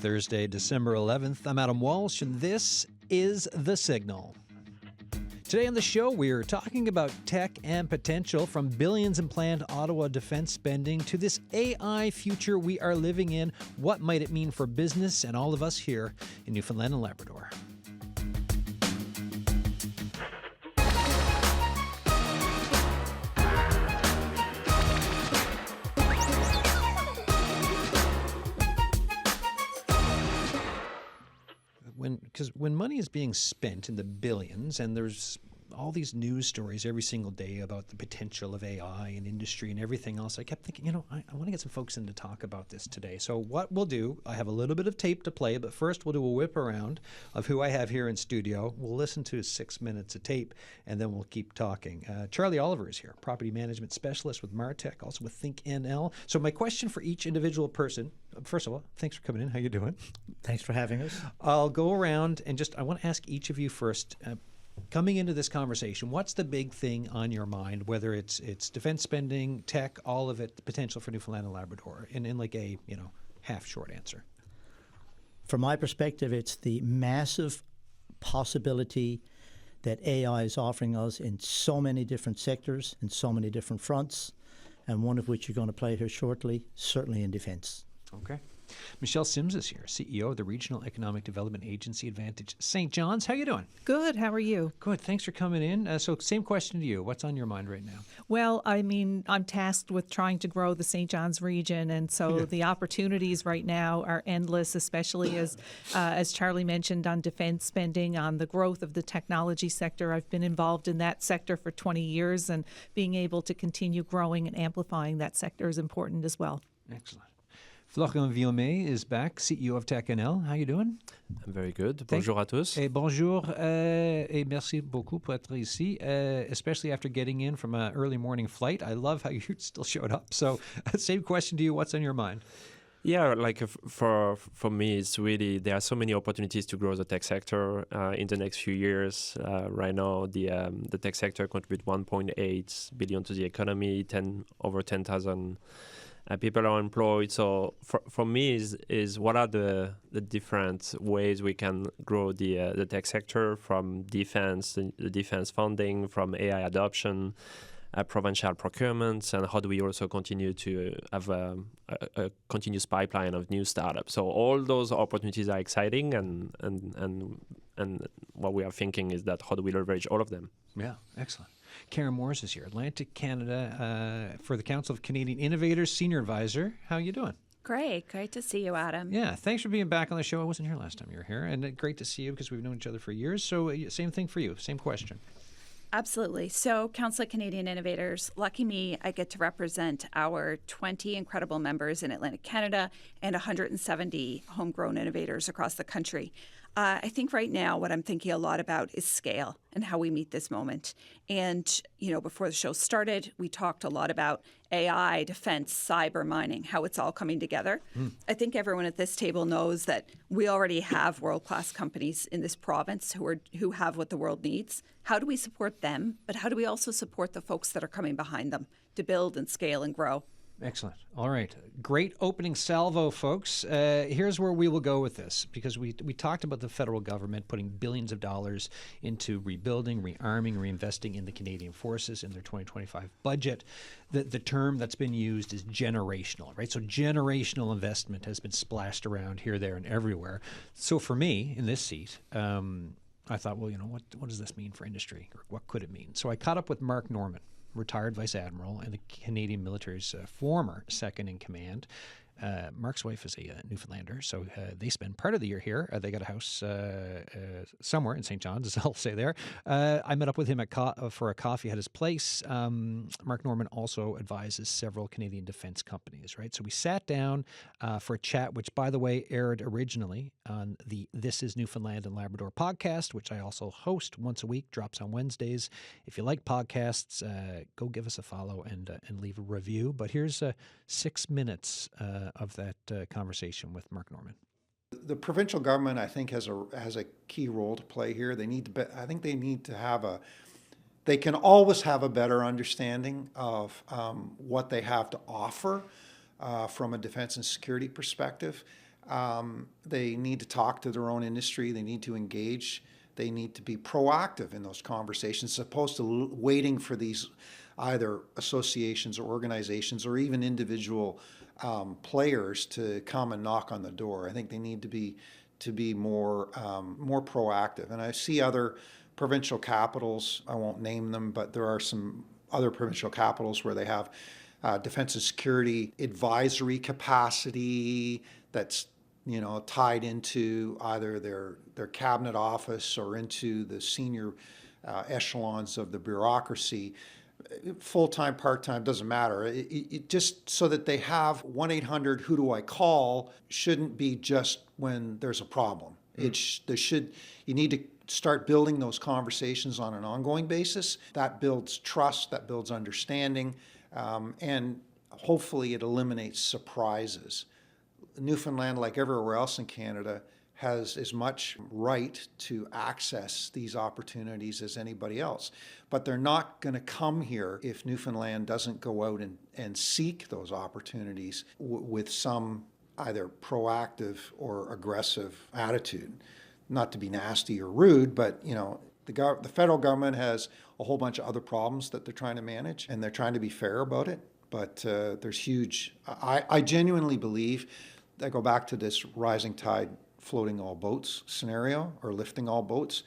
Thursday, December 11th. I'm Adam Walsh, and this is The Signal. Today on the show, we're talking about tech and potential, from billions in planned Ottawa defense spending to this AI future we are living in. What might it mean for business and all of us here in Newfoundland and Labrador? Because when money is being spent in the billions, and there's all these news stories every single day about the potential of AI and industry and everything else, I kept thinking, I want to get some folks in to talk about this today. So what we'll do, I have a little bit of tape to play, but first we'll do a whip around of who I have here in studio. We'll listen to 6 minutes of tape, and then we'll keep talking. Charlie Oliver is here, property management specialist with Martek, also with Think N.L. So my question for each individual person, first of all, thanks for coming in. How you doing? Thanks for having us. I'll go around and I want to ask each of you first, coming into this conversation, what's the big thing on your mind, whether it's defense spending, tech, all of it, the potential for Newfoundland and Labrador, in like a, half short answer? From my perspective, it's the massive possibility that AI is offering us in so many different sectors, in so many different fronts, and one of which you're going to play here shortly, certainly in defense. Okay. Michelle Sims is here, CEO of the Regional Economic Development Agency Advantage St. John's. How you doing? Good. How are you? Good. Thanks for coming in. So same question to you. What's on your mind right now? Well, I'm tasked with trying to grow the St. John's region, and so the opportunities right now are endless, especially as Charlie mentioned, on defense spending, on the growth of the technology sector. I've been involved in that sector for 20 years, and being able to continue growing and amplifying that sector is important as well. Excellent. Florian Villaumé is back, CEO of techNL. How you doing? I'm very good. Bonjour à tous. Bonjour, et merci beaucoup pour être ici, especially after getting in from an early morning flight. I love how you still showed up. So same question to you. What's on your mind? Yeah, for me, it's really, there are so many opportunities to grow the tech sector in the next few years. Right now, the tech sector contributes 1.8 billion to the economy, over 10,000 people are employed. So for me is what are the different ways we can grow the tech sector, from defense, the defense funding, from AI adoption, provincial procurement, and how do we also continue to have a continuous pipeline of new startups. So all those opportunities are exciting, and what we are thinking is that how do we leverage all of them? Yeah, excellent. Karen Morris is here, Atlantic Canada for the Council of Canadian Innovators, Senior Advisor. How are you doing? Great to see you, Adam. Yeah, thanks for being back on the show. I wasn't here last time you were here, and great to see you because we've known each other for years. So same thing for you, same question. Absolutely. So Council of Canadian Innovators, lucky me, I get to represent our 20 incredible members in Atlantic Canada and 170 homegrown innovators across the country. I think right now what I'm thinking a lot about is scale and how we meet this moment. And, before the show started, we talked a lot about AI, defense, cyber, mining, how it's all coming together. I think everyone at this table knows that we already have world-class companies in this province who have what the world needs. How do we support them? But how do we also support the folks that are coming behind them to build and scale and grow? Excellent. All right. Great opening salvo, folks. Here's where we will go with this, because we talked about the federal government putting billions of dollars into rebuilding, rearming, reinvesting in the Canadian forces in their 2025 budget. The term that's been used is generational, right? So generational investment has been splashed around here, there, and everywhere. So for me, in this seat, I thought, well, what does this mean for industry? Or what could it mean? So I caught up with Mark Norman, retired vice-admiral and the Canadian military's former second in command. Mark's wife is a Newfoundlander, so they spend part of the year here. They got a house somewhere in St. John's, as I'll say there. I met up with him for a coffee at his place. Mark Norman also advises several Canadian defense companies, right? So we sat down for a chat, which, by the way, aired originally on the This is Newfoundland and Labrador podcast, which I also host once a week, drops on Wednesdays. If you like podcasts, go give us a follow and leave a review. But here's 6 minutes of that conversation with Mark Norman. The provincial government, I think, has a key role to play here. They need to. I think they need to have They can always have a better understanding of what they have to offer from a defense and security perspective. They need to talk to their own industry. They need to engage. They need to be proactive in those conversations, as opposed to waiting for these either associations or organizations or even individual players to come and knock on the door. I think they need to be more proactive. And I see other provincial capitals. I won't name them, but there are some other provincial capitals where they have defense and security advisory capacity that's tied into either their cabinet office or into the senior echelons of the bureaucracy. Full-time, part-time, doesn't matter. It just so that they have 1-800 who do I call shouldn't be just when there's a problem. You need to start building those conversations on an ongoing basis. That builds trust, that builds understanding, and hopefully it eliminates surprises. Newfoundland, like everywhere else in Canada, has as much right to access these opportunities as anybody else. But they're not going to come here if Newfoundland doesn't go out and seek those opportunities with some either proactive or aggressive attitude. Not to be nasty or rude, but the federal government has a whole bunch of other problems that they're trying to manage, and they're trying to be fair about it. But there's huge. I genuinely believe. I go back to this rising tide floating all boats scenario, or lifting all boats.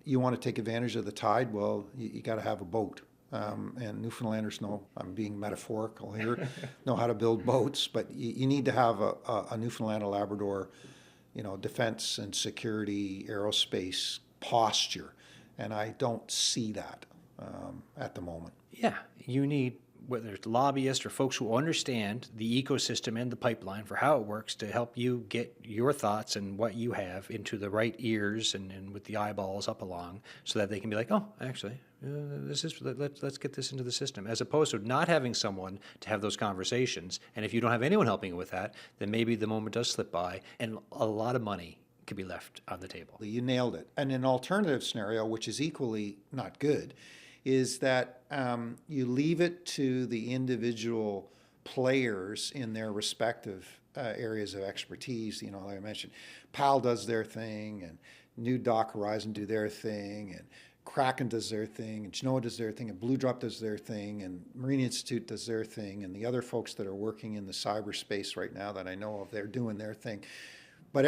You want to take advantage of the tide, well, you got to have a boat. And Newfoundlanders know, I'm being metaphorical here, know how to build boats, but you need to have a Newfoundland and Labrador, defense and security, aerospace posture. And I don't see that at the moment. Yeah, you need, whether it's lobbyists or folks who understand the ecosystem and the pipeline for how it works, to help you get your thoughts and what you have into the right ears and with the eyeballs up along, so that they can be like, oh, actually, let's get this into the system, as opposed to not having someone to have those conversations. And if you don't have anyone helping you with that, then maybe the moment does slip by and a lot of money could be left on the table. You nailed it. And an alternative scenario, which is equally not good, is that you leave it to the individual players in their respective areas of expertise. Like I mentioned, PAL does their thing, and New Dock Horizon do their thing, and Kraken does their thing, and Genoa does their thing, and Blue Drop does their thing, and Marine Institute does their thing, and the other folks that are working in the cyberspace right now that I know of, they're doing their thing. But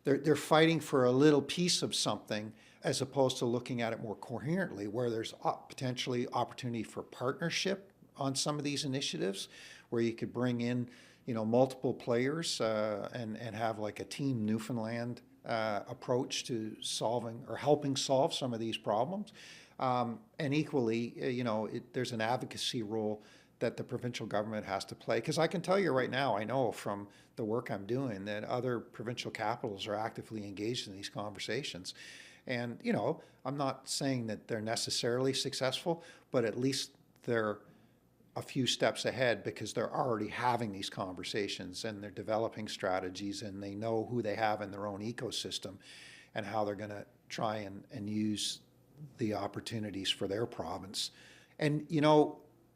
they're fighting for a little piece of something, as opposed to looking at it more coherently, where there's potentially opportunity for partnership on some of these initiatives, where you could bring in, multiple players and have like a Team Newfoundland approach to solving or helping solve some of these problems. And equally, there's an advocacy role that the provincial government has to play. Because I can tell you right now, I know from the work I'm doing that other provincial capitals are actively engaged in these conversations. And, I'm not saying that they're necessarily successful, but at least they're a few steps ahead, because they're already having these conversations and they're developing strategies, and they know who they have in their own ecosystem and how they're going to try and use the opportunities for their province. And,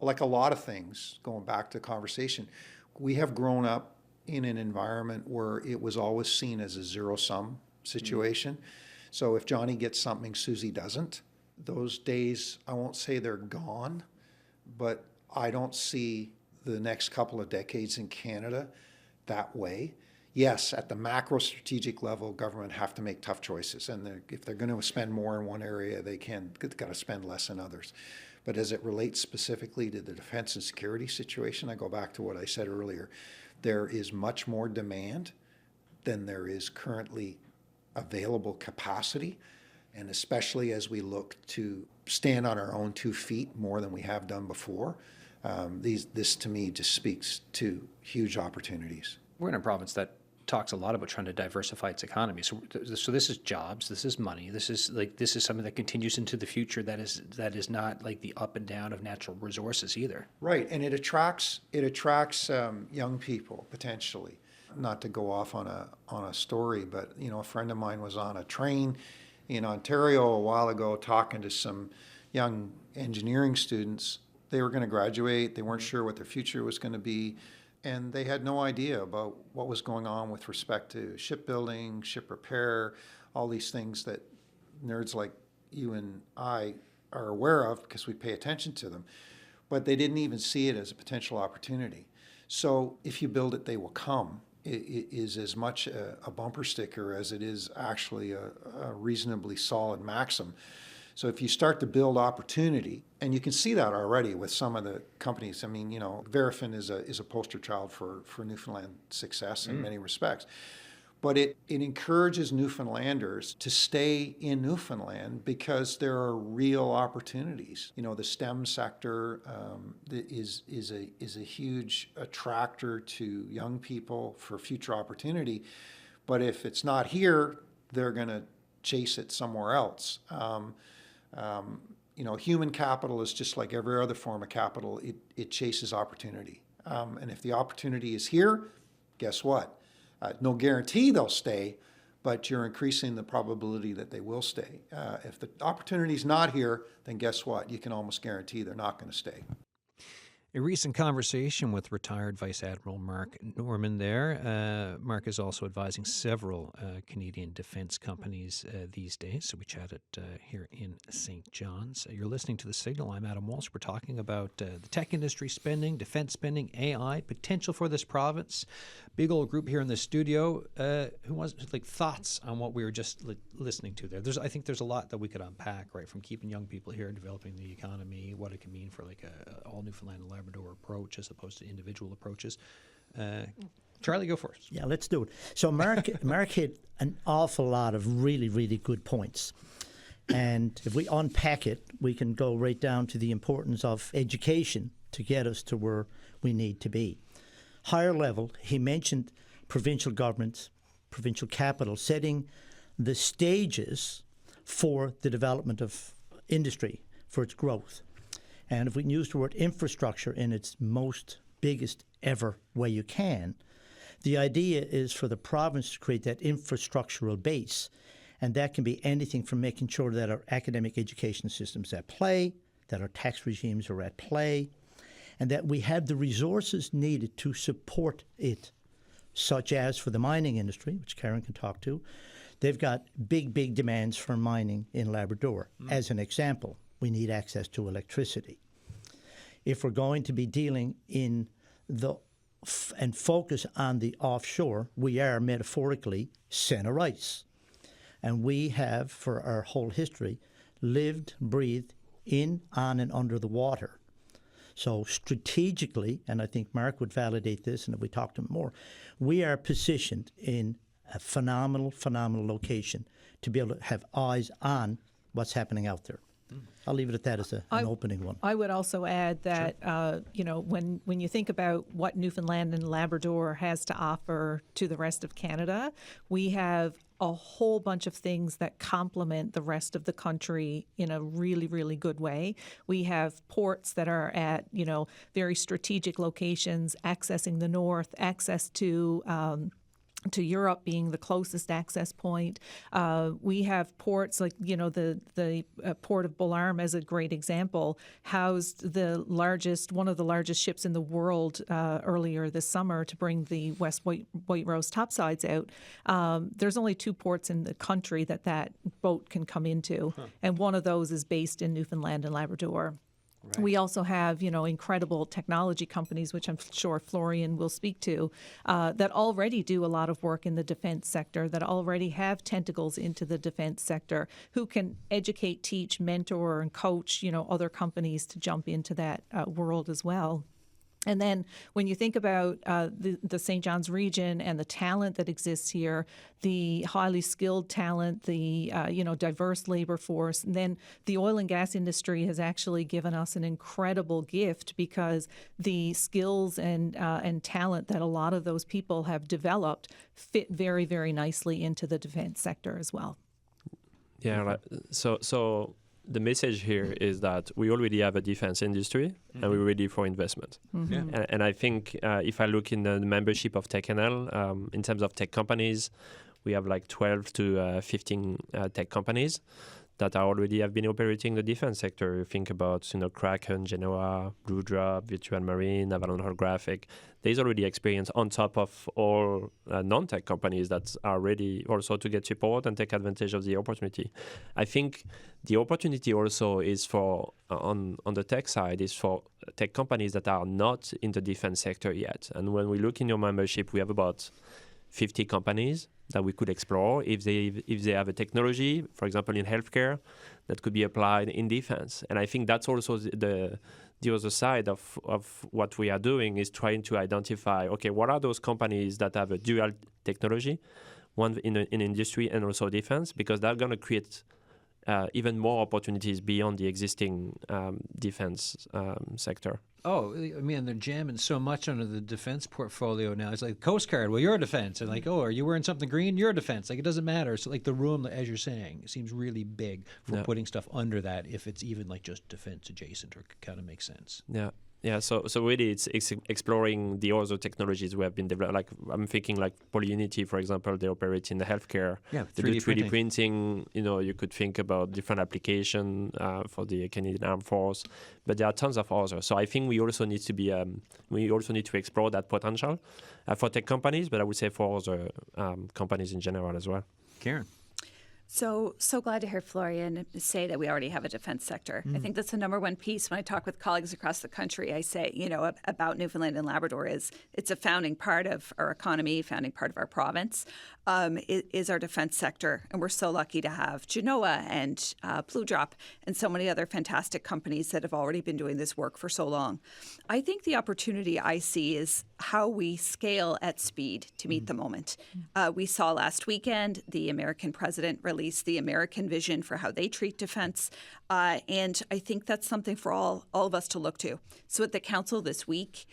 like a lot of things, going back to conversation, we have grown up in an environment where it was always seen as a zero-sum situation. Mm-hmm. So if Johnny gets something, Susie doesn't. Those days, I won't say they're gone, but I don't see the next couple of decades in Canada that way. Yes, at the macro strategic level, government have to make tough choices. And if they're going to spend more in one area, they've got to spend less in others. But as it relates specifically to the defense and security situation, I go back to what I said earlier. There is much more demand than there is currently available capacity, and especially as we look to stand on our own 2 feet more than we have done before, this to me just speaks to huge opportunities. We're in a province that talks a lot about trying to diversify its economy. So this is jobs, this is money, this is something that continues into the future, that is not like the up and down of natural resources either. Right, and it attracts young people potentially. Not to go off on a story, but a friend of mine was on a train in Ontario a while ago talking to some young engineering students. They were going to graduate. They weren't sure what their future was going to be. and they had no idea about what was going on with respect to shipbuilding, ship repair, all these things that nerds like you and I are aware of because we pay attention to them. But they didn't even see it as a potential opportunity. So if you build it, they will come. It is as much a bumper sticker as it is actually a reasonably solid maxim. So if you start to build opportunity, and you can see that already with some of the companies. I mean, Verifin is a poster child for Newfoundland success in many respects. But it encourages Newfoundlanders to stay in Newfoundland because there are real opportunities. The STEM sector is a huge attractor to young people for future opportunity. But if it's not here, they're going to chase it somewhere else. Human capital is just like every other form of capital. It chases opportunity. And if the opportunity is here, guess what? No guarantee they'll stay, but you're increasing the probability that they will stay. If the opportunity's not here, then guess what? You can almost guarantee they're not going to stay. A recent conversation with retired Vice-Admiral Mark Norman there. Mark is also advising several Canadian defense companies these days, so we chatted here in St. John's. You're listening to The Signal. I'm Adam Walsh. We're talking about the tech industry spending, defense spending, AI, potential for this province. Big old group here in the studio. Who wants thoughts on what we were just listening to there? I think there's a lot that we could unpack, right, from keeping young people here, developing the economy, what it can mean for a all Newfoundland and Labrador approach as opposed to individual approaches. Charlie, go first. Yeah, let's do it. So Mark hit an awful lot of really, really good points. And if we unpack it, we can go right down to the importance of education to get us to where we need to be. Higher level, he mentioned provincial governments, provincial capital, setting the stages for the development of industry, for its growth. And if we can use the word infrastructure in its most biggest ever way you can, the idea is for the province to create that infrastructural base. And that can be anything from making sure that our academic education systems are at play, that our tax regimes are at play, and that we have the resources needed to support it, such as for the mining industry, which Karen can talk to. They've got big demands for mining in Labrador. As an example, we need access to electricity. If we're going to be dealing in and focus on the offshore, we are metaphorically center ice. And we have, for our whole history, lived, breathed in, on, and under the water. So strategically, and I think Mark would validate this, and if we talk to him more, we are positioned in a phenomenal location to be able to have eyes on what's happening out there. I'll leave it at that as an opening one. I would also add that, when you think about what Newfoundland and Labrador has to offer to the rest of Canada, we have a whole bunch of things that complement the rest of the country in a really, really good way. We have ports that are at, very strategic locations, accessing the north, access to Europe being the closest access point. We have ports like, the port of Bellarme as a great example, housed one of the largest ships in the world earlier this summer to bring the West White Rose topsides out. There's only 2 ports in the country that boat can come into, and one of those is based in Newfoundland and Labrador. Right. We also have, incredible technology companies, which I'm sure Florian will speak to, that already do a lot of work in the defense sector, that already have tentacles into the defense sector, who can educate, teach, mentor, and coach, other companies to jump into that world as well. And then when you think about the St. John's region and the talent that exists here, the highly skilled talent, the diverse labor force, and then the oil and gas industry has actually given us an incredible gift because the skills and talent that a lot of those people have developed fit very, very nicely into the defense sector as well. Yeah, so the message here is that we already have a defense industry and we're ready for investment. Mm-hmm. Yeah. And I think if I look in the membership of techNL, in terms of tech companies, we have like 12 to 15 tech companies that are already have been operating the defense sector. You think about, Kraken, Genoa, Blue Drop, Virtual Marine, Avalon Holographic. There's already experience on top of all non-tech companies that are ready also to get support and take advantage of the opportunity. I think the opportunity also is for, on the tech side, is for tech companies that are not in the defense sector yet. And when we look in your membership, we have about 50 companies that we could explore if they have a technology, for example, in healthcare, that could be applied in defense. And I think that's also the other side of what we are doing, is trying to identify, okay, what are those companies that have a dual technology, one in industry and also defense, because they're going to create even more opportunities beyond the existing defense sector. Oh, I mean, they're jamming so much onto the defense portfolio now. It's like Coast Guard, well, you're a defense. And like, oh, are you wearing something green? You're a defense. Like, it doesn't matter. So like the room, as you're saying, seems really big for putting stuff under that, if it's even like just defense adjacent, or kind of makes sense. Yeah, so really it's exploring the other technologies we have been developed. Like I'm thinking like Polyunity, for example, they operate in the healthcare. Yeah, they do 3D printing. You could think about different application for the Canadian Armed Force, but there are tons of others. So I think we also need to be explore that potential for tech companies, but I would say for other companies in general as well. Karen. So glad to hear Florian say that we already have a defense sector. I think that's the number one piece. When I talk with colleagues across the country, I say, about Newfoundland and Labrador it's a founding part of our economy, founding part of our province, is our defense sector. And we're so lucky to have Genoa and Blue Drop and so many other fantastic companies that have already been doing this work for so long. I think the opportunity I see is how we scale at speed to meet the moment. We saw last weekend the American president release the American vision for how they treat defense. And I think that's something for all of us to look to. So at the council this week,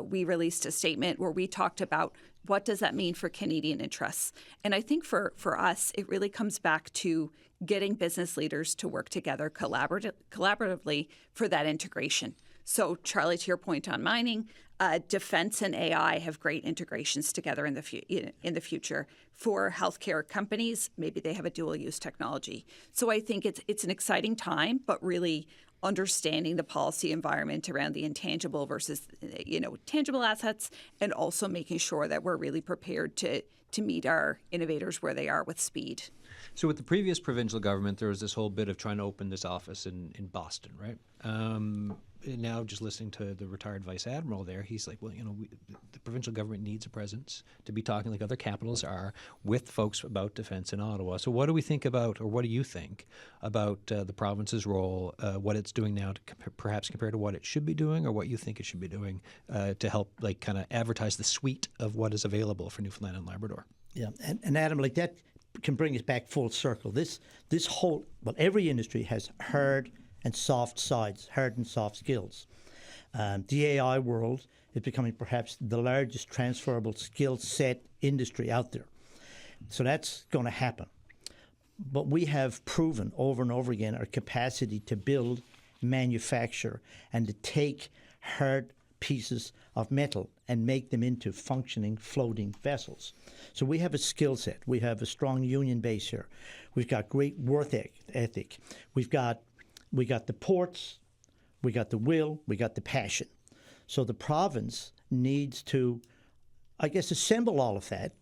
we released a statement where we talked about what does that mean for Canadian interests. And I think for us, it really comes back to getting business leaders to work together collaboratively for that integration. So Charlie, to your point on mining, defense and AI have great integrations together in the future. For healthcare companies, maybe they have a dual-use technology. So I think it's an exciting time, but really understanding the policy environment around the intangible versus tangible assets, and also making sure that we're really prepared to meet our innovators where they are with speed. So with the previous provincial government, there was this whole bit of trying to open this office in Boston, right? Now, just listening to the retired vice-admiral there, he's like, well, the provincial government needs a presence to be talking like other capitals are with folks about defense in Ottawa. So what do we think about, or what do you think about the province's role, what it's doing now, to perhaps compare to what it should be doing, or what you think it should be doing to help like kind of advertise the suite of what is available for Newfoundland and Labrador? Yeah, and Adam, like that can bring us back full circle. This whole, every industry has hard and soft sides, hard and soft skills. The AI world is becoming perhaps the largest transferable skill set industry out there. So that's going to happen. But we have proven over and over again our capacity to build, manufacture, and to take hard pieces of metal and make them into functioning floating vessels. So we have a skill set. We have a strong union base here. We've got great work ethic. We got the ports, we got the will, we got the passion. So the province needs to, I guess, assemble all of that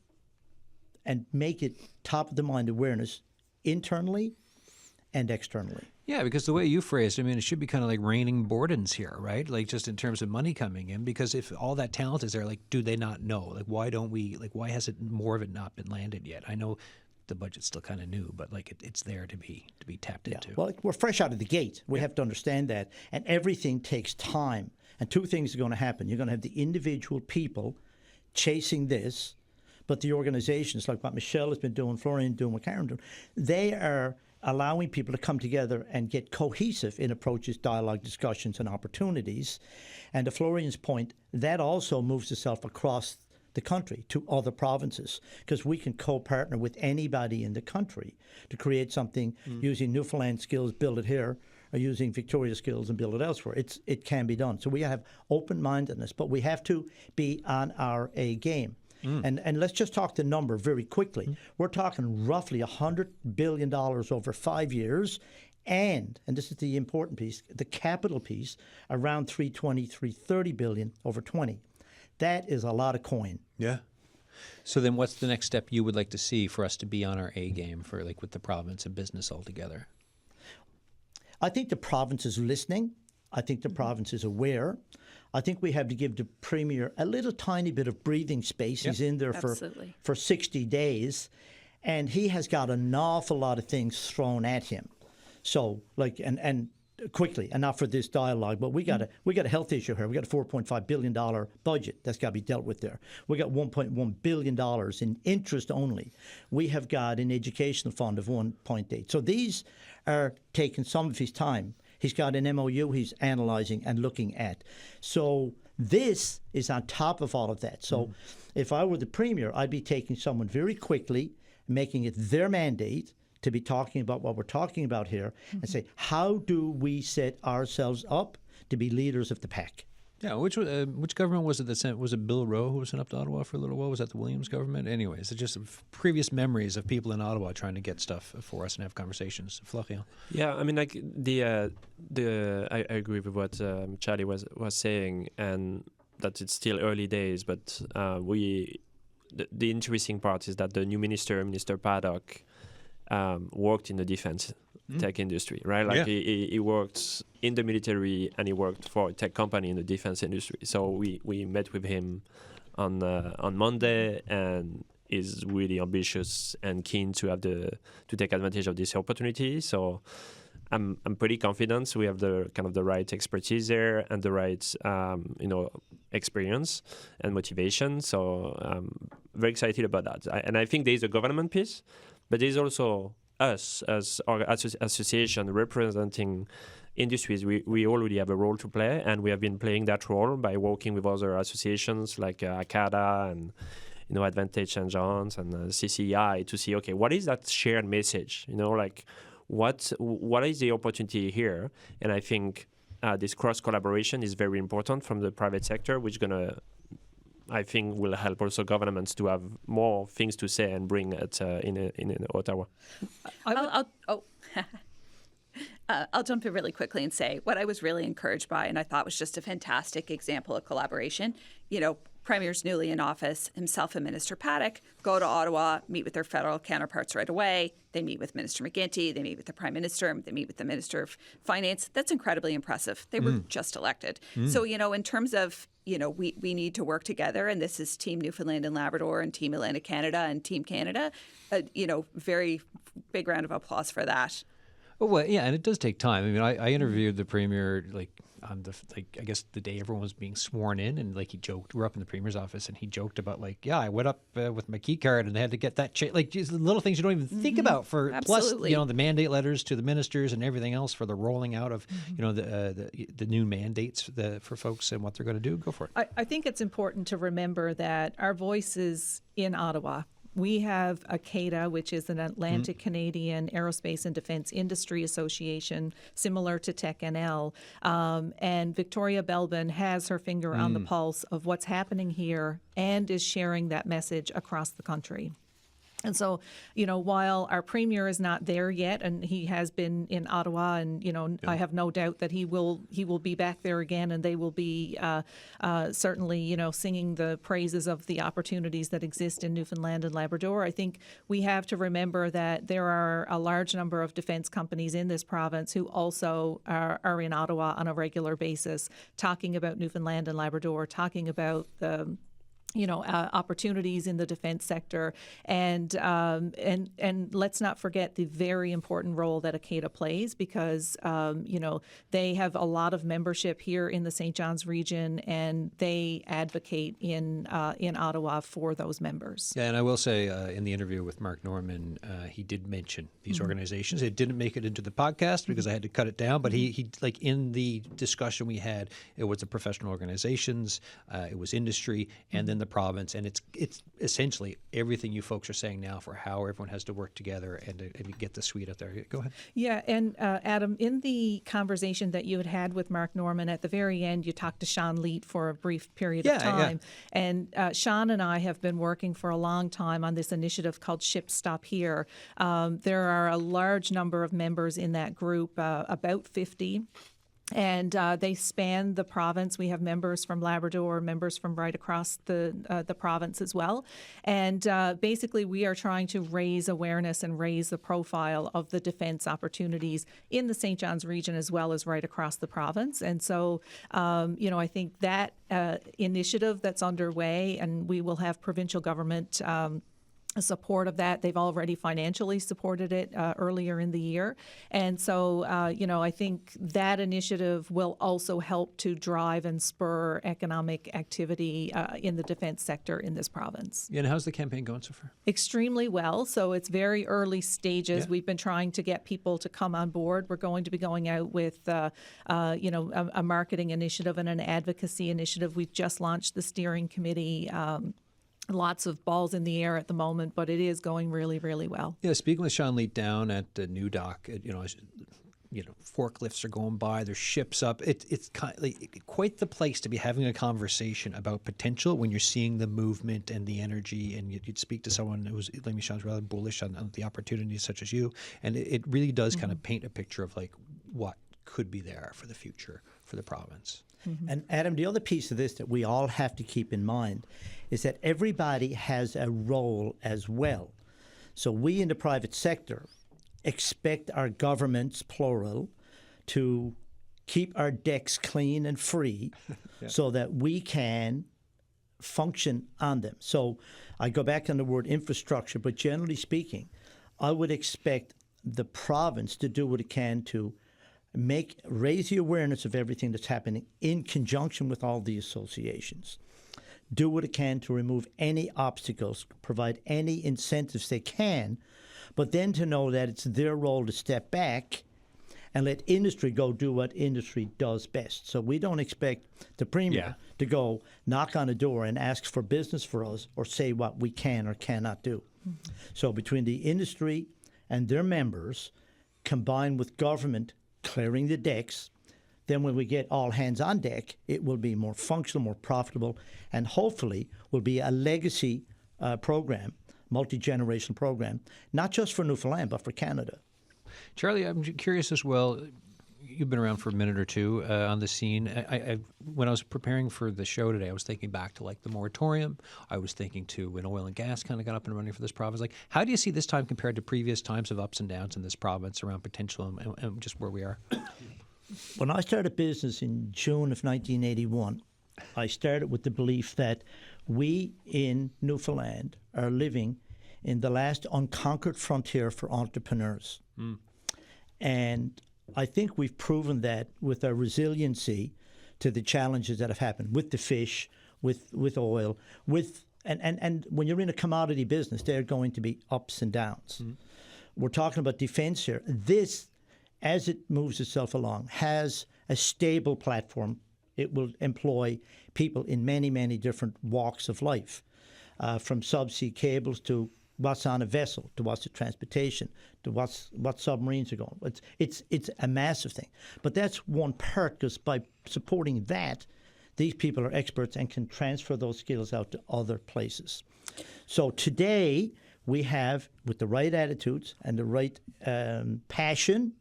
and make it top of the mind awareness internally and externally. Yeah, because the way you phrased, it should be kind of like raining Bordens here, right? Like just in terms of money coming in, because if all that talent is there, like, do they not know? Like, why has more of it not been landed yet? I know the budget's still kind of new, but like it's there to be tapped into. Well, we're fresh out of the gate. We have to understand that, and everything takes time. And two things are going to happen. You're going to have the individual people chasing this, but the organizations, like what Michelle has been doing, Florian doing, what Karen doing, they are allowing people to come together and get cohesive in approaches, dialogue, discussions, and opportunities. And to Florian's point, that also moves itself across the country to other provinces, because we can co-partner with anybody in the country to create something using Newfoundland skills, build it here, or using Victoria skills and build it elsewhere. It can be done. So we have open-mindedness, but we have to be on our A game. And let's just talk the number very quickly. We're talking roughly $100 billion over 5 years. And this is the important piece, the capital piece, around $330 billion over 20. That is a lot of coin. Yeah. So then what's the next step you would like to see for us to be on our A game for like with the province and business altogether? I think the province is listening. I think the province is aware. I think we have to give the Premier a little tiny bit of breathing space. He's in there for 60 days, and he has got an awful lot of things thrown at him. So, like, and quickly, and not for this dialogue, but we got a health issue here. We got a $4.5 billion budget that's got to be dealt with there. We got $1.1 billion in interest only. We have got an educational fund of 1.8. So these are taking some of his time. He's got an MOU he's analyzing and looking at. So this is on top of all of that. So if I were the Premier, I'd be taking someone very quickly, making it their mandate to be talking about what we're talking about here and say, how do we set ourselves up to be leaders of the pack? Yeah, which government was it that sent? Was it Bill Rowe who was sent up to Ottawa for a little while? Was that the Williams government? Anyways, it's just previous memories of people in Ottawa trying to get stuff for us and have conversations. Florian. Yeah, I mean, like I agree with what Charlie was saying, and that it's still early days. But the interesting part is that the new Minister Paddock, worked in the defense tech industry, right? Like he worked in the military and he worked for a tech company in the defense industry. So we met with him on Monday, and is really ambitious and keen to take advantage of this opportunity. So I'm pretty confident we have the kind of the right expertise there and the right experience and motivation. So I'm very excited about that. And I think there is a government piece, but there's also us as our association representing industries. We already have a role to play, and we have been playing that role by working with other associations like ACADA and Advantage St. John's and CCEI to see, okay, what is that shared message? Like what is the opportunity here? And I think this cross collaboration is very important from the private sector, which I think will help also governments to have more things to say and bring it in Ottawa. I'll jump in really quickly and say what I was really encouraged by, and I thought was just a fantastic example of collaboration. Premier's newly in office, himself and Minister Paddock go to Ottawa, meet with their federal counterparts right away. They meet with Minister McGuinty, they meet with the Prime Minister, they meet with the Minister of Finance. That's incredibly impressive. They were just elected. So, in terms of, we need to work together, and this is Team Newfoundland and Labrador and Team Atlantic Canada and Team Canada. Very big round of applause for that. Well, yeah, and it does take time. I mean, I interviewed the Premier on I guess the day everyone was being sworn in, and he joked. We're up in the Premier's office, and he joked about I went up with my key card and they had to get that just little things you don't even think about for Absolutely. plus the mandate letters to the ministers and everything else for the rolling out of the new mandates for folks and what they're going to do. Go for it. I think it's important to remember that our voice is in Ottawa. We have ACADA, which is an Atlantic Canadian Aerospace and Defence Industry Association, similar to techNL. And Victoria Belbin has her finger on the pulse of what's happening here and is sharing that message across the country. And so, while our Premier is not there yet, and he has been in Ottawa, and, I have no doubt that he will be back there again, and they will be certainly, singing the praises of the opportunities that exist in Newfoundland and Labrador. I think we have to remember that there are a large number of defence companies in this province who also are in Ottawa on a regular basis, talking about Newfoundland and Labrador, talking about the opportunities in the defense sector, and let's not forget the very important role that ACADA plays, because they have a lot of membership here in the St. John's region, and they advocate in Ottawa for those members. Yeah, and I will say in the interview with Mark Norman, he did mention these organizations. It didn't make it into the podcast because I had to cut it down, but he in the discussion we had, it was the professional organizations, it was industry, and then in the province, and it's essentially everything you folks are saying now for how everyone has to work together and get the suite out there. Go ahead. Yeah, and Adam, in the conversation that you had with Mark Norman, at the very end, you talked to Sean Leet for a brief period of time. Yeah. And Sean and I have been working for a long time on this initiative called Ship Stop Here. There are a large number of members in that group, about 50. And they span the province. We have members from Labrador, members from right across the province as well. And basically, we are trying to raise awareness and raise the profile of the defence opportunities in the St. John's region as well as right across the province. And so, I think that initiative that's underway, and we will have provincial government support of that. They've already financially supported it earlier in the year. And so, I think that initiative will also help to drive and spur economic activity in the defense sector in this province. Yeah, and how's the campaign going so far? Extremely well. So it's very early stages. Yeah. We've been trying to get people to come on board. We're going to be going out with, a marketing initiative and an advocacy initiative. We've just launched the steering committee. Lots of balls in the air at the moment, but it is going really, really well. Yeah, speaking with Sean Leet down at the New Dock, forklifts are going by, there's ships up. It's quite the place to be having a conversation about potential when you're seeing the movement and the energy, and you'd speak to someone who's, like me, Sean's rather bullish on the opportunities such as you, and it really does kind of paint a picture of like what could be there for the future for the province. Mm-hmm. And Adam, the other piece of this that we all have to keep in mind is that everybody has a role as well. So we in the private sector expect our governments, plural, to keep our decks clean and free so that we can function on them. So I go back on the word infrastructure, but generally speaking, I would expect the province to do what it can to raise the awareness of everything that's happening in conjunction with all the associations. Do what it can to remove any obstacles, provide any incentives they can, but then to know that it's their role to step back and let industry go do what industry does best. So we don't expect the Premier to go knock on a door and ask for business for us or say what we can or cannot do. Mm-hmm. So between the industry and their members, combined with government clearing the decks, then when we get all hands on deck, it will be more functional, more profitable, and hopefully will be a legacy program, multi-generational program, not just for Newfoundland, but for Canada. Charlie, I'm curious as well. You've been around for a minute or two on the scene. I when I was preparing for the show today, I was thinking back to like the moratorium. I was thinking to when oil and gas kind of got up and running for this province. Like, how do you see this time compared to previous times of ups and downs in this province around potential and just where we are? When I started business in June of 1981, I started with the belief that we in Newfoundland are living in the last unconquered frontier for entrepreneurs. Mm. And I think we've proven that with our resiliency to the challenges that have happened with the fish, with oil, and when you're in a commodity business, there are going to be ups and downs. Mm. We're talking about defense here. This, as it moves itself along, has a stable platform. It will employ people in many, many different walks of life, from subsea cables to what's on a vessel, to what's the transportation, to what submarines are going. It's a massive thing. But that's one part, because by supporting that, these people are experts and can transfer those skills out to other places. So today, we have, with the right attitudes and the right passion,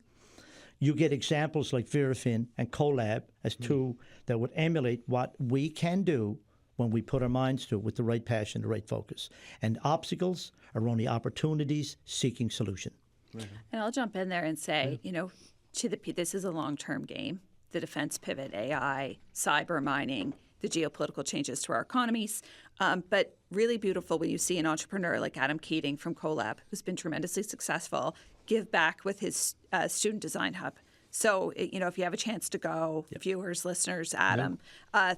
you get examples like Verafin and CoLab as two that would emulate what we can do when we put our minds to it with the right passion, the right focus. And obstacles are only opportunities seeking solution. Mm-hmm. And I'll jump in there and say, this is a long-term game. The defense pivot, AI, cyber mining, the geopolitical changes to our economies. But really beautiful when you see an entrepreneur like Adam Keating from CoLab, who's been tremendously successful, give back with his student design hub. So, if you have a chance to go, viewers, listeners, Adam,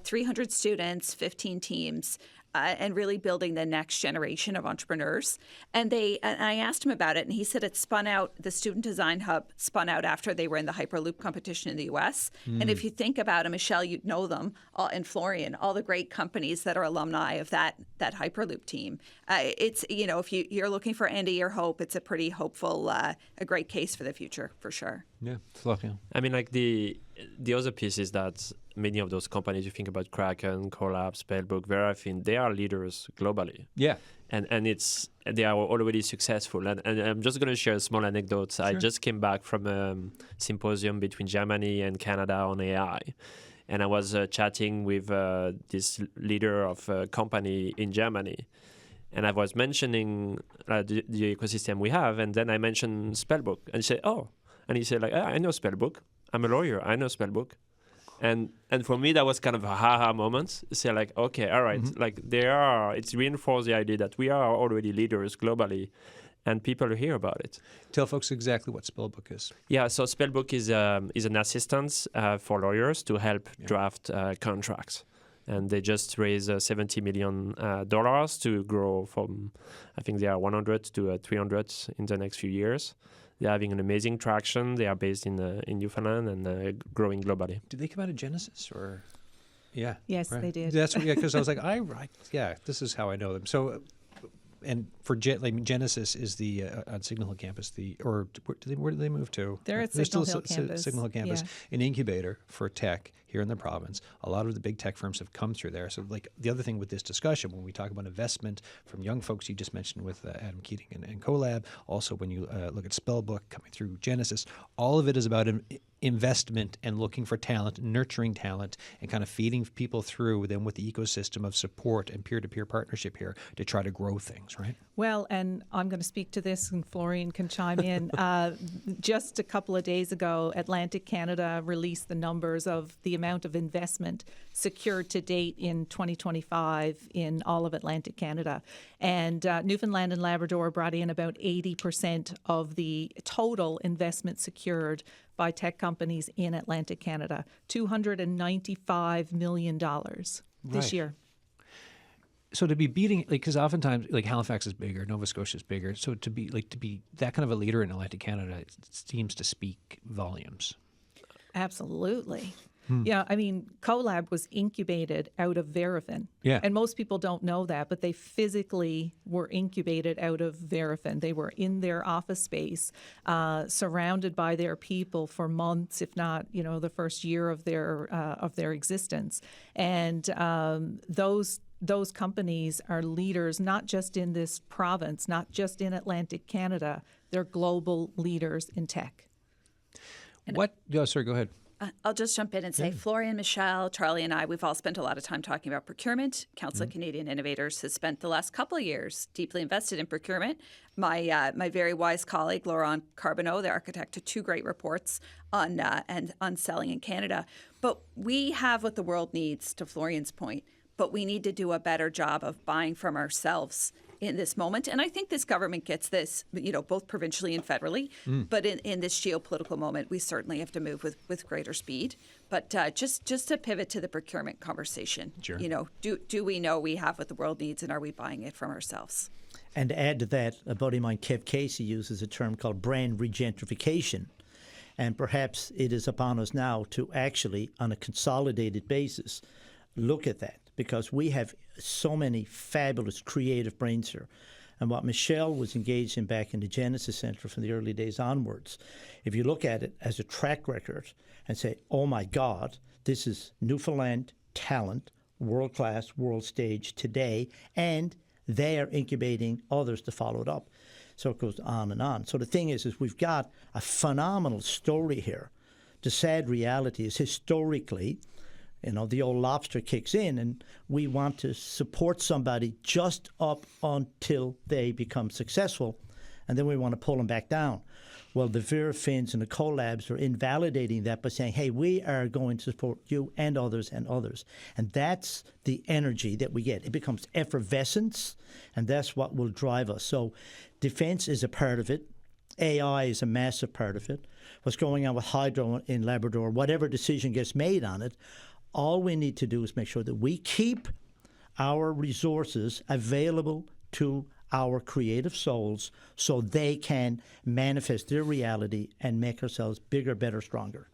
300 students, 15 teams, and really building the next generation of entrepreneurs. And I asked him about it, and he said it spun out, the Student Design Hub spun out after they were in the Hyperloop competition in the U.S. And if you think about it, Michelle, you'd know them, and Florian, all the great companies that are alumni of that Hyperloop team. It's, if you're looking for end-of-year hope, it's a pretty hopeful, a great case for the future, for sure. Yeah, Florian. I mean, like the other piece is that many of those companies, you think about Kraken, Collab, Spellbook, Verafin, they are leaders globally. Yeah. And they are already successful. And I'm just going to share a small anecdote. Sure. I just came back from a symposium between Germany and Canada on AI. And I was chatting with this leader of a company in Germany. And I was mentioning the ecosystem we have. And then I mentioned Spellbook. And he said, oh. And he said, like, I know Spellbook. I'm a lawyer. I know Spellbook. And for me, that was kind of a ha-ha moment. Say like, okay, all right. Like it's reinforced the idea that we are already leaders globally and people hear about it. Tell folks exactly what Spellbook is. Yeah, so Spellbook is an assistance for lawyers to help draft contracts. And they just raised $70 million to grow from, I think they are 100 to 300 in the next few years. They're having an amazing traction. They are based in Newfoundland and growing globally. Did they come out of Genesis or? Yeah. Yes, right. They did. That's because I was like, this is how I know them. So, and for Genesis is the on Signal Hill campus. Where did they move to? They're at still Signal Hill campus. Signal Hill campus, an incubator for tech here in the province. A lot of the big tech firms have come through there. So, like the other thing with this discussion, when we talk about investment from young folks, you just mentioned with Adam Keating and Collab. Also, when you look at Spellbook coming through Genesis, all of it is about investment and looking for talent, nurturing talent, and kind of feeding people through them with the ecosystem of support and peer-to-peer partnership here to try to grow things, right? Well, and I'm going to speak to this, and Florian can chime in. Just a couple of days ago, Atlantic Canada released the numbers of the amount of investment secured to date in 2025 in all of Atlantic Canada. And Newfoundland and Labrador brought in about 80% of the total investment secured by tech companies in Atlantic Canada, $295 million this year. So to be beating, because oftentimes Halifax is bigger, Nova Scotia is bigger. So to be that kind of a leader in Atlantic Canada, it seems to speak volumes. Absolutely. Yeah, I mean, Collab was incubated out of Verafin. Yeah. And most people don't know that, but they physically were incubated out of Verafin. They were in their office space, surrounded by their people for months, if not, the first year of their existence. And those companies are leaders, not just in this province, not just in Atlantic Canada. They're global leaders in tech. Sorry, go ahead. I'll just jump in and say, Florian, Michelle, Charlie, and I, we've all spent a lot of time talking about procurement. Council of Canadian Innovators has spent the last couple of years deeply invested in procurement. My very wise colleague, Laurent Carbonneau, the architect, of two great reports on selling in Canada. But we have what the world needs, to Florian's point, but we need to do a better job of buying from ourselves in this moment. And I think this government gets this, both provincially and federally. But in this geopolitical moment, we certainly have to move with greater speed. But just to pivot to the procurement conversation, sure. Do we know we have what the world needs, and are we buying it from ourselves? And to add to that, a buddy of mine, Kev Casey, uses a term called brand regentrification. And perhaps it is upon us now to actually, on a consolidated basis, look at that, because we have so many fabulous creative brains here. And what Michelle was engaged in back in the Genesis Center from the early days onwards, if you look at it as a track record and say, oh my God, this is Newfoundland talent, world-class, world stage today, and they are incubating others to follow it up. So it goes on and on. So the thing is we've got a phenomenal story here. The sad reality is historically, the old lobster kicks in, and we want to support somebody just up until they become successful, and then we want to pull them back down. Well, the Verafins and the Collabs are invalidating that by saying, hey, we are going to support you and others and others. And that's the energy that we get. It becomes effervescence, and that's what will drive us. So defense is a part of it. AI is a massive part of it. What's going on with hydro in Labrador, whatever decision gets made on it, all we need to do is make sure that we keep our resources available to our creative souls so they can manifest their reality and make ourselves bigger, better, stronger.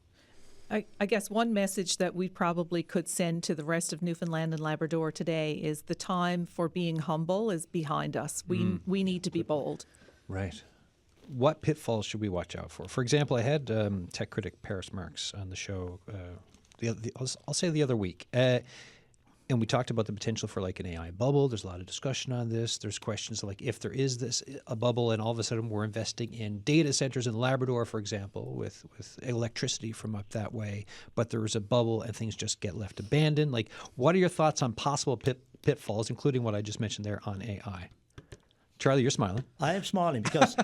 I guess one message that we probably could send to the rest of Newfoundland and Labrador today is the time for being humble is behind us. We need to be bold. Right. What pitfalls should we watch out for? For example, I had tech critic Paris Marx on the show, I'll say the other week. And we talked about the potential for like an AI bubble. There's a lot of discussion on this. There's questions like if there is a bubble and all of a sudden we're investing in data centers in Labrador, for example, with electricity from up that way, but there is a bubble and things just get left abandoned. Like, what are your thoughts on possible pitfalls, including what I just mentioned there on AI? Charlie, you're smiling. I am smiling because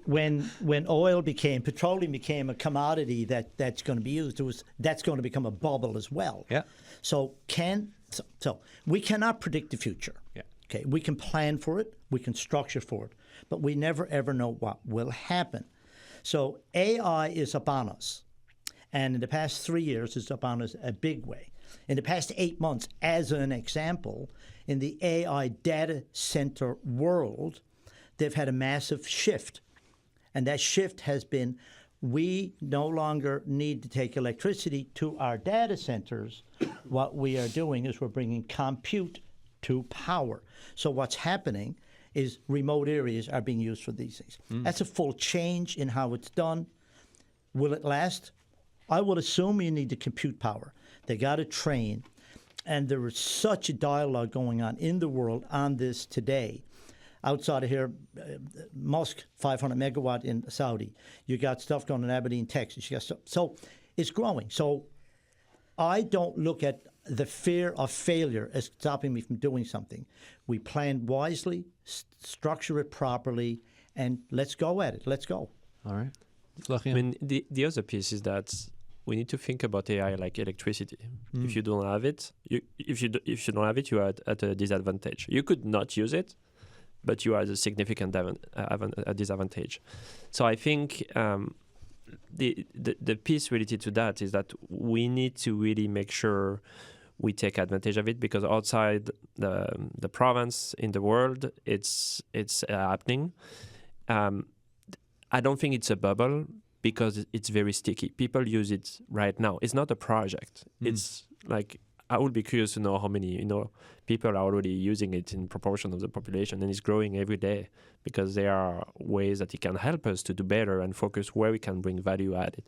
when petroleum became a commodity that's going to be used, that's going to become a bubble as well. Yeah. So we cannot predict the future. Yeah. Okay. We can plan for it, we can structure for it, but we never ever know what will happen. So AI is upon us, and in the past 3 years, it's upon us a big way. In the past 8 months, as an example, in the AI data center world, they've had a massive shift. And that shift has been, we no longer need to take electricity to our data centers. What we are doing is we're bringing compute to power. So what's happening is remote areas are being used for these things. That's a full change in how it's done. Will it last? I would assume you need the compute power. They got to train. And there is such a dialogue going on in the world on this today. Outside of here, Musk, 500 megawatt in Saudi. You got stuff going in Aberdeen, Texas. You got stuff. So it's growing. So I don't look at the fear of failure as stopping me from doing something. We plan wisely, structure it properly, and let's go at it. Let's go. All right. I mean, the other piece is that we need to think about AI like electricity. If you don't have it, if you don't have it, you are at a disadvantage. You could not use it, but you are at a significant disadvantage. So I think the piece related to that is that we need to really make sure we take advantage of it, because outside the province in the world, it's happening. I don't think it's a bubble, because it's very sticky. People use it right now. It's not a project. It's like, I would be curious to know how many people are already using it in proportion of the population, and it's growing every day, because there are ways that it can help us to do better and focus where we can bring value added.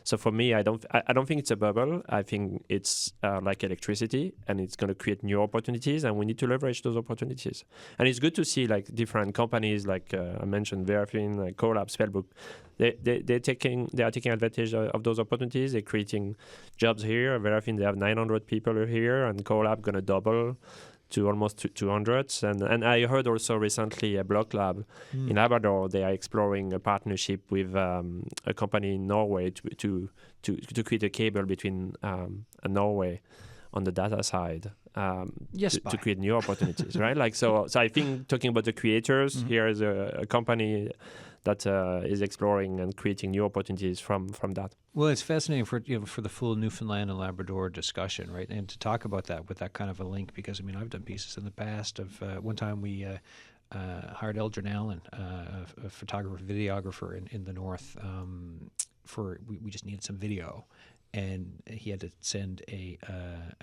So for me, I don't think it's a bubble. I think it's like electricity, and it's going to create new opportunities, and we need to leverage those opportunities. And it's good to see like different companies, like I mentioned, Verafin, like Colab, Spellbook. They are taking advantage of those opportunities. They're creating jobs here. Verafin, they have 900 people here, and Colab going to double to almost 200. And I heard also recently a Block Lab in Labrador, they are exploring a partnership with a company in Norway to create a cable between Norway on the data side to create new opportunities, right? Like so I think talking about the creators, here is a company that is exploring and creating new opportunities from that. Well, it's fascinating for the full Newfoundland and Labrador discussion, right? And to talk about that with that kind of a link, because I mean, I've done pieces in the past of one time we hired Eldrin Allen, a photographer, videographer in the north, we just needed some video. And he had to send a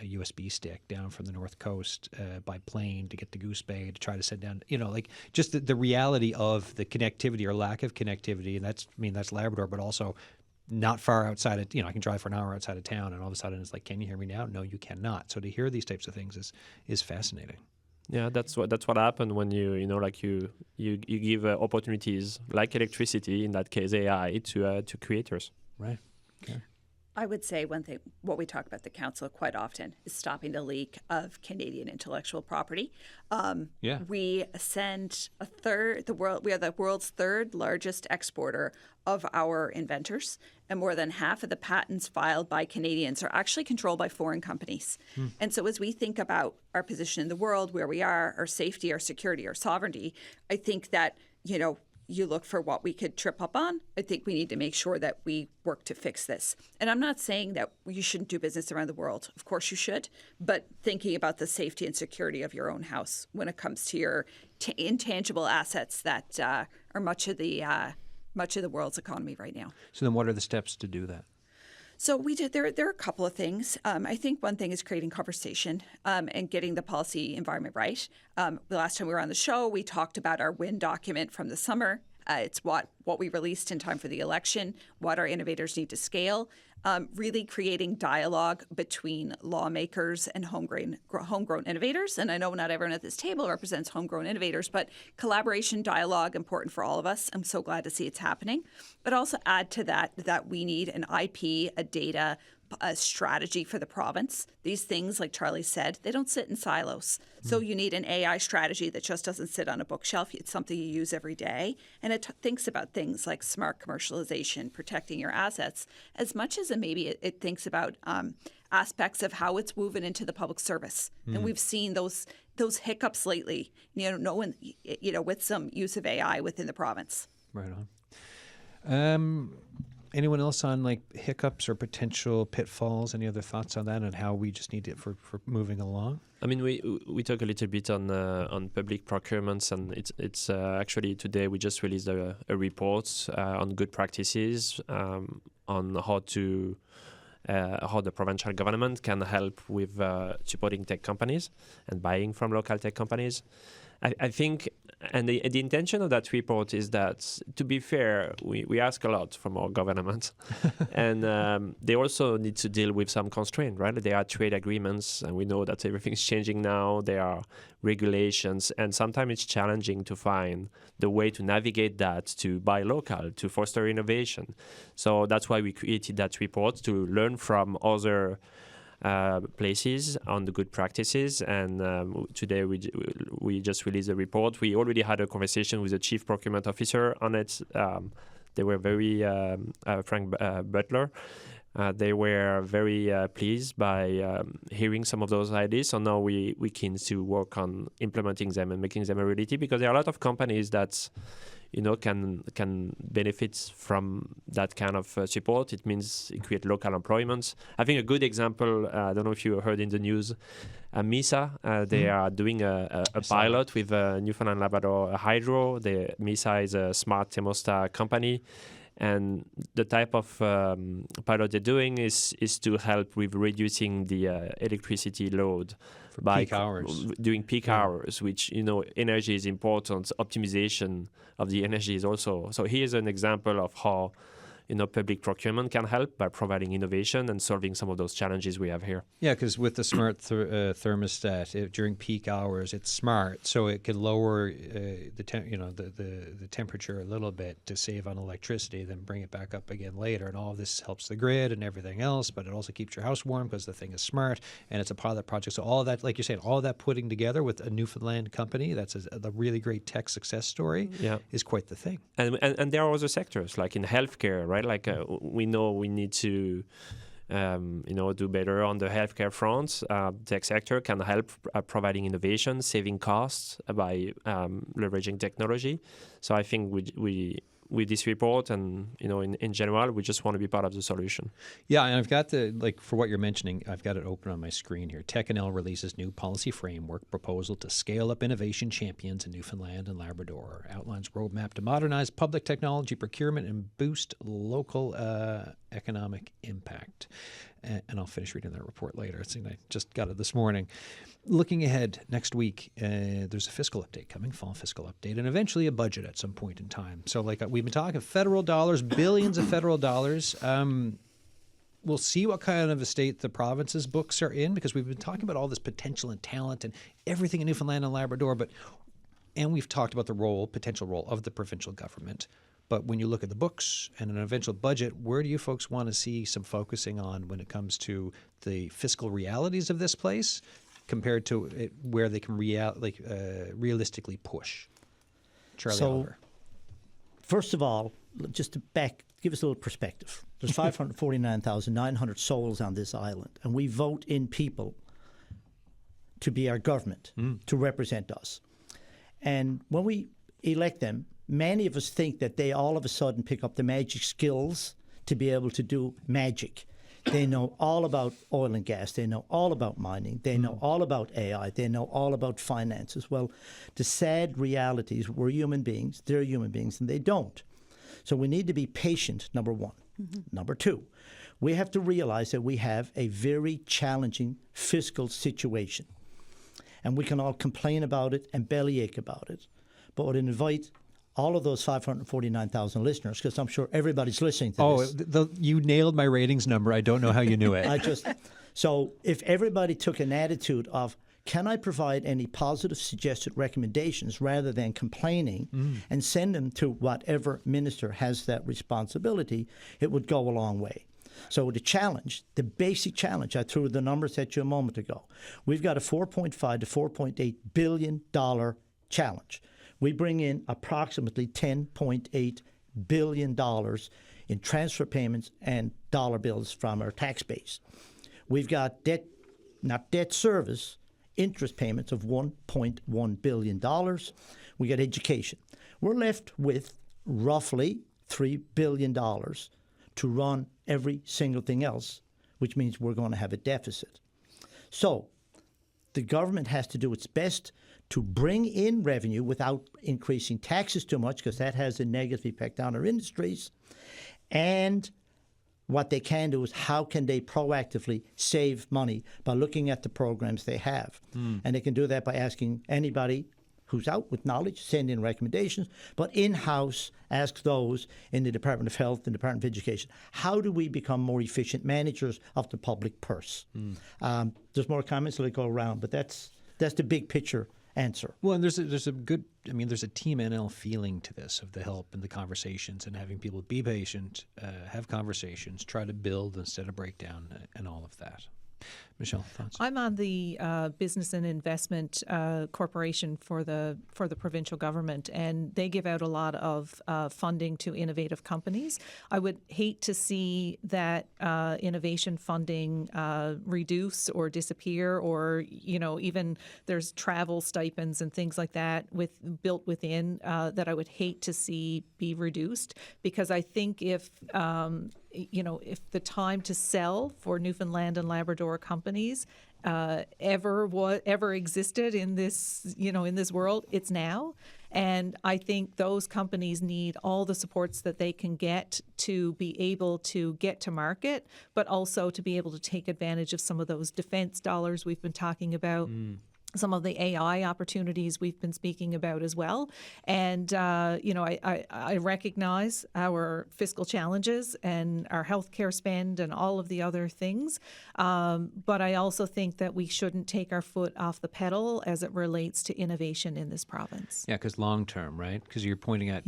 USB stick down from the North Coast by plane to get to Goose Bay to try to send down, like just the reality of the connectivity or lack of connectivity. And that's Labrador, but also not far outside of, I can drive for an hour outside of town, and all of a sudden it's like, can you hear me now? No, you cannot. So to hear these types of things is fascinating. Yeah, that's what happened when you give opportunities like electricity, in that case AI, to creators. Right. Okay. I would say one thing, what we talk about the council quite often is stopping the leak of Canadian intellectual property. We send we are the world's third largest exporter of our inventors, and more than half of the patents filed by Canadians are actually controlled by foreign companies. And so as we think about our position in the world, where we are, our safety, our security, our sovereignty, I think that, you look for what we could trip up on. I think we need to make sure that we work to fix this. And I'm not saying that you shouldn't do business around the world. Of course you should. But thinking about the safety and security of your own house when it comes to your intangible assets that are much of the world's economy right now. So then what are the steps to do that? So we did. There are a couple of things. I think one thing is creating conversation and getting the policy environment right. The last time we were on the show, we talked about our WIN document from the summer. It's what we released in time for the election, what our innovators need to scale, really creating dialogue between lawmakers and homegrown innovators. And I know not everyone at this table represents homegrown innovators, but collaboration, dialogue, important for all of us. I'm so glad to see it's happening. But also add to that we need an IP, a data, a strategy for the province. These things, like Charlie said, they don't sit in silos. So you need an AI strategy that just doesn't sit on a bookshelf. It's something you use every day. And it thinks about things like smart commercialization, protecting your assets, as much as it thinks about aspects of how it's woven into the public service. And we've seen those hiccups lately, with some use of AI within the province. Right on. Anyone else on like hiccups or potential pitfalls? Any other thoughts on that and how we just need it for moving along? I mean, we talk a little bit on public procurements, and it's actually today we just released a report on good practices on how the provincial government can help with supporting tech companies and buying from local tech companies. I think, and the intention of that report is that, to be fair, we ask a lot from our government, and they also need to deal with some constraint, right? There are trade agreements, and we know that everything's changing now. There are regulations, and sometimes it's challenging to find the way to navigate that, to buy local, to foster innovation. So that's why we created that report, to learn from other places on the good practices, and today we just released a report. We already had a conversation with the chief procurement officer on it. They were very Frank Butler. They were very pleased by hearing some of those ideas. So now we keen to work on implementing them and making them a reality, because there are a lot of companies that can benefit from that kind of support. It means it creates local employment. I think a good example, I don't know if you heard in the news, MISA, they are doing a pilot with Newfoundland, Labrador Hydro. MISA is a smart thermostat company. And the type of pilot they're doing is to help with reducing the electricity load by peak hours. During peak hours, which, energy is important. Optimization of the energy is also. So here's an example of how, public procurement can help by providing innovation and solving some of those challenges we have here. Yeah, because with the smart thermostat, during peak hours, it's smart, so it can lower the temperature a little bit to save on electricity, then bring it back up again later. And all of this helps the grid and everything else, but it also keeps your house warm because the thing is smart, and it's a pilot project. So all of that, like you're saying, all of that putting together with a Newfoundland company, that's a really great tech success story, is quite the thing. And there are other sectors, like in healthcare, right? Like we know we need to, do better on the healthcare front. Tech sector can help providing innovation, saving costs by leveraging technology. So I think we with this report and, in general, we just want to be part of the solution. Yeah, and I've got for what you're mentioning, I've got it open on my screen here. techNL releases new policy framework proposal to scale up innovation champions in Newfoundland and Labrador. Outlines roadmap to modernize public technology procurement and boost local economic impact. And I'll finish reading that report later. I just got it this morning. Looking ahead, next week, there's a fiscal update coming, fall fiscal update, and eventually a budget at some point in time. So we've been talking federal dollars, billions of federal dollars. We'll see what kind of a state the province's books are in, because we've been talking about all this potential and talent and everything in Newfoundland and Labrador, and we've talked about the potential role of the provincial government. But when you look at the books and an eventual budget, where do you folks want to see some focusing on when it comes to the fiscal realities of this place compared to where they can realistically push? Charlie Oliver. First of all, just to give us a little perspective. There's 549,900 souls on this island, and we vote in people to be our government, to represent us. And when we elect them, many of us think that they all of a sudden pick up the magic skills to be able to do magic. They know all about oil and gas. They know all about mining. They know all about AI. They know all about finances. Well, the sad reality is we're human beings, they're human beings, and they don't. So we need to be patient, number one. Number two, we have to realize that we have a very challenging fiscal situation. And we can all complain about it and bellyache about it. But I would invite all of those 549,000 listeners, because I'm sure everybody's listening to this. You nailed my ratings number. I don't know how you knew it. So if everybody took an attitude of, can I provide any positive suggested recommendations rather than complaining and send them to whatever minister has that responsibility, it would go a long way. So the challenge, the basic challenge, I threw the numbers at you a moment ago. We've got a $4.5 to $4.8 billion challenge. We bring in approximately $10.8 billion in transfer payments and dollar bills from our tax base. We've got debt service, interest payments of $1.1 billion. We got education. We're left with roughly $3 billion to run every single thing else, which means we're going to have a deficit. So the government has to do its best to bring in revenue without increasing taxes too much, because that has a negative effect on our industries. And what they can do is how can they proactively save money by looking at the programs they have. And they can do that by asking anybody who's out with knowledge, send in recommendations, but in-house ask those in the Department of Health and Department of Education, how do we become more efficient managers of the public purse? There's more comments that go around, but that's the big picture answer. Well, and there's a good, there's a Team NL feeling to this, of the help and the conversations and having people be patient, have conversations, try to build instead of break down, and all of that. Michelle, thoughts? I'm on the Business and Investment Corporation for the provincial government, and they give out a lot of funding to innovative companies. I would hate to see that innovation funding reduce or disappear, or even there's travel stipends and things like that built within that I would hate to see be reduced, because I think if the time to sell for Newfoundland and Labrador companies ever existed in this, in this world, it's now. And I think those companies need all the supports that they can get to be able to get to market, but also to be able to take advantage of some of those defense dollars we've been talking about. Some of the AI opportunities we've been speaking about as well. And, I recognize our fiscal challenges and our healthcare spend and all of the other things. But I also think that we shouldn't take our foot off the pedal as it relates to innovation in this province. Yeah, because long term, right? Because you're pointing at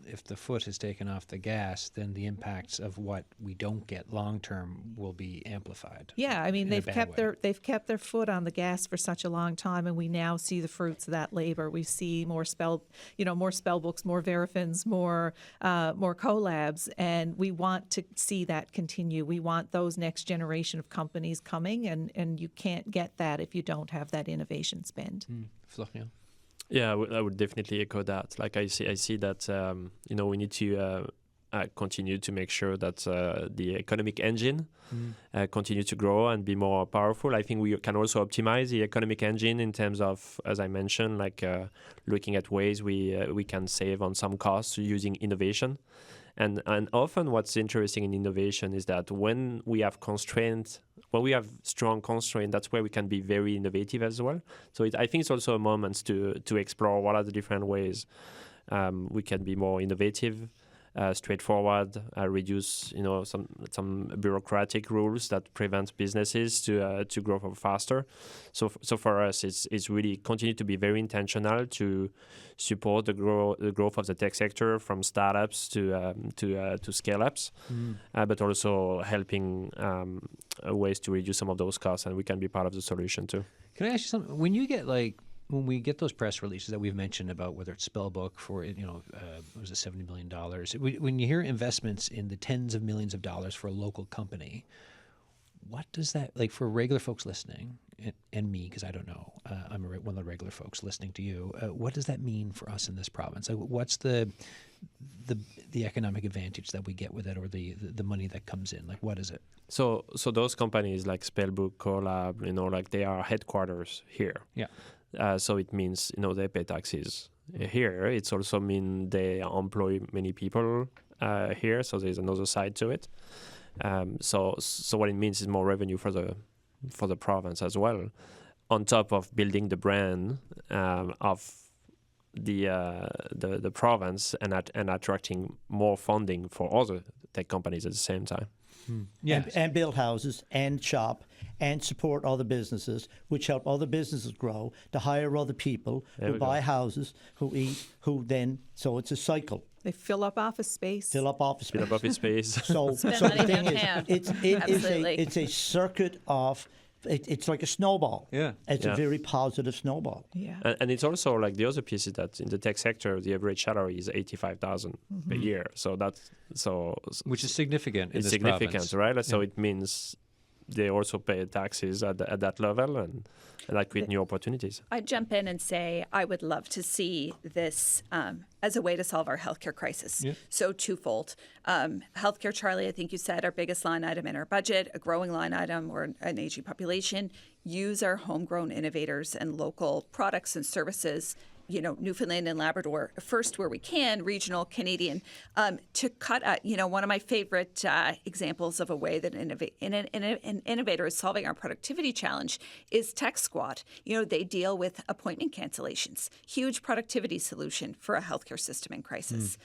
if the foot is taken off the gas, then the impacts of what we don't get long term will be amplified. Yeah, they've kept their foot on the gas for such a long time, and we now see the fruits of that labor. We see more spell books, more Verifins, more collabs, and we want to see that continue. We want those next generation of companies coming, and you can't get that if you don't have that innovation spend. Florian? Yeah, I would definitely echo that. Like I see that we need to continue to make sure that the economic engine continue to grow and be more powerful. I think we can also optimize the economic engine in terms of, as I mentioned, looking at ways we can save on some costs using innovation. And often what's interesting in innovation is that when we have strong constraints, that's where we can be very innovative as well. So I think it's also a moment to explore what are the different ways we can be more innovative, straightforward, reduce some bureaucratic rules that prevent businesses to grow faster. So for us, it's really continue to be very intentional to support the growth of the tech sector, from startups to scale-ups, but also helping ways to reduce some of those costs, and we can be part of the solution too. Can I ask you something? When we get those press releases that we've mentioned about whether it's Spellbook for, it was $70 million. When you hear investments in the tens of millions of dollars for a local company, what does that, like for regular folks listening, and me, because I don't know, I'm one of the regular folks listening to you, what does that mean for us in this province? Like, what's the economic advantage that we get with it, or the money that comes in? Like, what is it? So those companies like Spellbook, Colab, like they are headquarters here. Yeah. So it means, they pay taxes here. It's also mean they employ many people here. So there's another side to it. So what it means is more revenue for the province as well, on top of building the brand of the province and attracting more funding for other tech companies at the same time. Yes. And build houses and shop and support other businesses, which help other businesses grow, to hire other people who buy houses, who eat, so it's a cycle. They fill up office space. Fill up office space. So Spend the money thing is, downtown. it's a circuit of, it's like a snowball. Yeah. It's a very positive snowball. Yeah. And it's also like the other piece is that in the tech sector, the average salary is $85,000 per year. So Which is significant in it's this significant, province. right? So it means they also pay taxes at that level, and that create new opportunities. I'd jump in and say I would love to see this as a way to solve our healthcare crisis. Yeah. So twofold. Healthcare, Charlie, I think you said our biggest line item in our budget, a growing line item or an aging population. Use our homegrown innovators and local products and services, Newfoundland and Labrador, first where we can, regional, Canadian, to cut one of my favorite examples of a way that an innovator is solving our productivity challenge is Tech Squad. They deal with appointment cancellations, huge productivity solution for a healthcare system in crisis.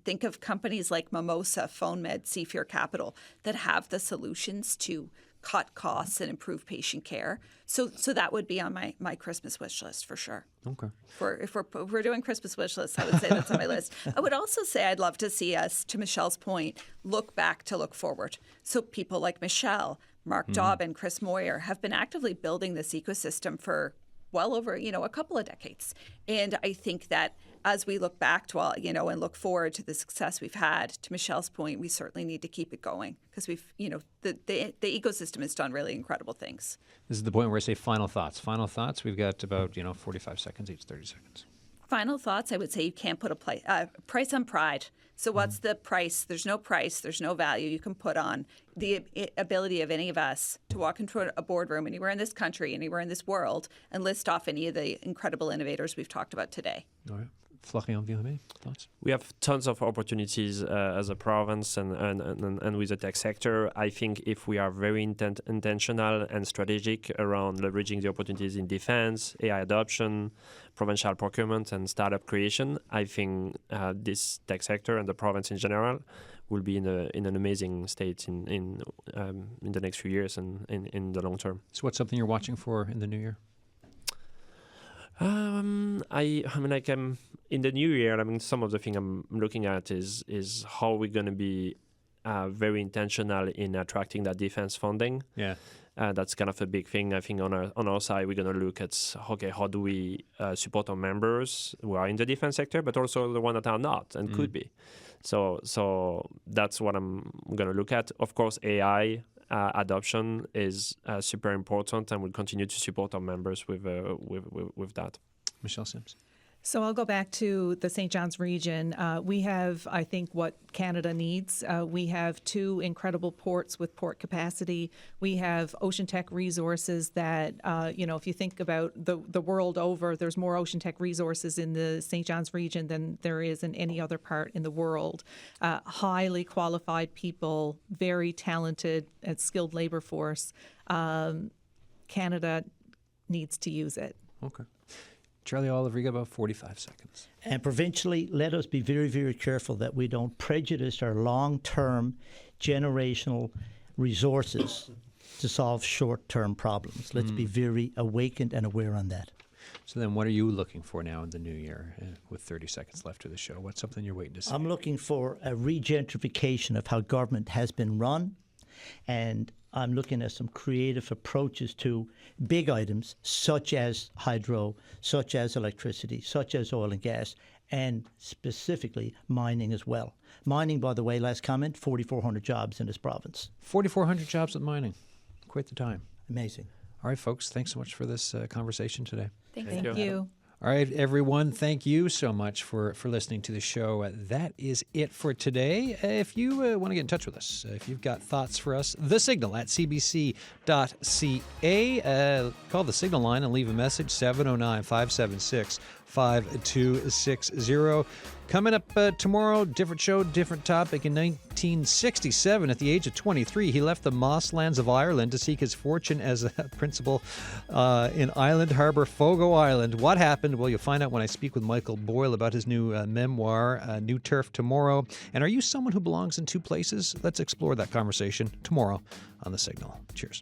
Think of companies like Mimosa, PhoneMed, Seafear Capital that have the solutions to cut costs and improve patient care. So that would be on my Christmas wish list for sure. Okay. If we're doing Christmas wish lists, I would say that's on my list. I would also say I'd love to see us, to Michelle's point, look back to look forward. So people like Michelle, Mark Dobbin, Chris Moyer have been actively building this ecosystem for well over, a couple of decades. And I think that as we look back to and look forward to the success we've had, to Michelle's point, we certainly need to keep it going because we've, the ecosystem has done really incredible things. This is the point where I say final thoughts. Final thoughts. We've got about 45 seconds each, 30 seconds. Final thoughts. I would say you can't put a price on pride. So what's the price? There's no price. There's no value you can put on the ability of any of us to walk into a boardroom anywhere in this country, anywhere in this world, and list off any of the incredible innovators we've talked about today. All right. Florian Villaumé, thoughts? We have tons of opportunities as a province and with the tech sector. I think if we are very intentional and strategic around leveraging the opportunities in defense, AI adoption, provincial procurement, and startup creation, I think this tech sector and the province in general will be in an amazing state in the next few years and in the long term. So what's something you're watching for in the new year? In the new year, some of the thing I'm looking at is how we're going to be very intentional in attracting that defense funding. Yeah. That's kind of a big thing. I think on our side, we're going to look at, how do we support our members who are in the defense sector, but also the ones that are not and could be. So that's what I'm going to look at. Of course, AI adoption is super important, and we'll continue to support our members with that. Michelle Sims. So I'll go back to the St. John's region. We have, I think, what Canada needs. We have 2 incredible ports with port capacity. We have ocean tech resources that, if you think about the world over, there's more ocean tech resources in the St. John's region than there is in any other part in the world. Highly qualified people, very talented and skilled labor force. Canada needs to use it. Okay. Charlie Oliver, you got about 45 seconds. And provincially, let us be very, very careful that we don't prejudice our long-term generational resources to solve short-term problems. Let's be very awakened and aware on that. So then what are you looking for now in the new year with 30 seconds left of the show? What's something you're waiting to see? I'm looking for a regentrification of how government has been run, and I'm looking at some creative approaches to big items such as hydro, such as electricity, such as oil and gas, and specifically mining as well. Mining, by the way, last comment, 4,400 jobs in this province. 4,400 jobs with mining. Quite the time. Amazing. All right, folks, thanks so much for this conversation today. Thanks. Thank you. All right, everyone, thank you so much for listening to the show. That is it for today. If you want to get in touch with us, if you've got thoughts for us, the Signal at cbc.ca. Call the Signal line and leave a message, 709-576-5260. Coming up tomorrow, different show, different topic. In 1967, at the age of 23, he left the Mosslands of Ireland to seek his fortune as a principal in Island Harbour, Fogo Island. What happened? Well, you'll find out when I speak with Michael Boyle about his new memoir, New Turf Tomorrow. And are you someone who belongs in two places? Let's explore that conversation tomorrow on The Signal. Cheers.